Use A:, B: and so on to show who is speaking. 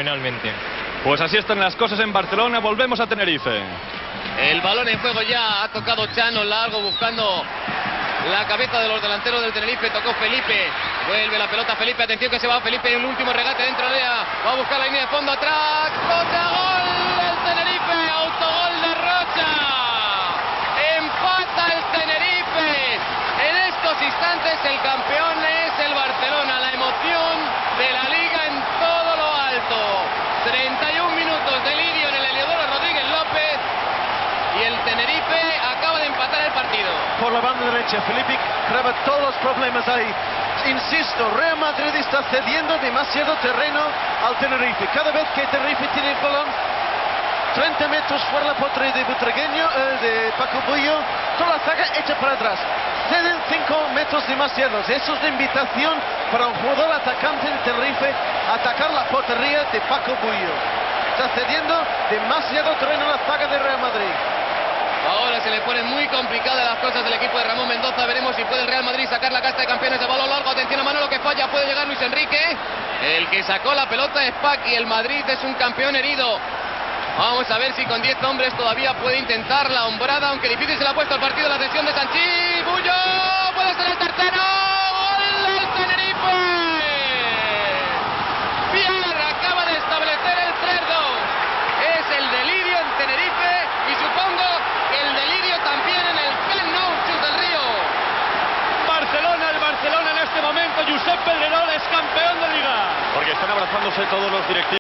A: fenomenalmente.
B: Pues así están las cosas en Barcelona, volvemos a Tenerife.
C: El balón en juego ya, ha tocado Chano largo buscando la cabeza de los delanteros del Tenerife, tocó Felipe, vuelve la pelota Felipe, atención que se va Felipe en el último regate dentro de ella, va a buscar la línea de fondo atrás, ¡gol del Tenerife! ¡Autogol de Rocha! ¡Empata el Tenerife! En estos instantes el campeón es el Barcelona, la emoción de la liga en todo lo alto. 31 minutos de lirio en el Heliodoro Rodríguez López y el Tenerife acaba de empatar el partido.
D: Por la banda derecha, Felipe creaba todos los problemas ahí. Insisto, Real Madrid está cediendo demasiado terreno al Tenerife. Cada vez que Tenerife tiene el balón, 30 metros fuera de la portería de Butragueño, de Paco Bullo, toda la saga hecha para atrás. Ceden 5 metros demasiados. Eso es de invitación para un jugador atacante en Tenerife a atacar la portería de Paco Bullo. Está cediendo demasiado terreno en la saga de Real Madrid.
C: Ahora se le ponen muy complicadas las cosas del equipo de Ramón Mendoza. Veremos si puede el Real Madrid sacar la casta de campeones de balón largo. Atención a Manolo que falla, puede llegar Luis Enrique. El que sacó la pelota es Pac y el Madrid es un campeón herido. Vamos a ver si con 10 hombres todavía puede intentar la hombrada, aunque difícil se le ha puesto el partido. La atención de Sanchís, Bullo, puede ser el tercero. ¡Gol del Tenerife! Pierre acaba de establecer el 3-2. Es el delirio en Tenerife y supongo que el delirio también en el Camp Nou del Río.
B: El Barcelona en este momento, Josep Pedrerol es campeón de Liga. Porque están abrazándose todos los directivos.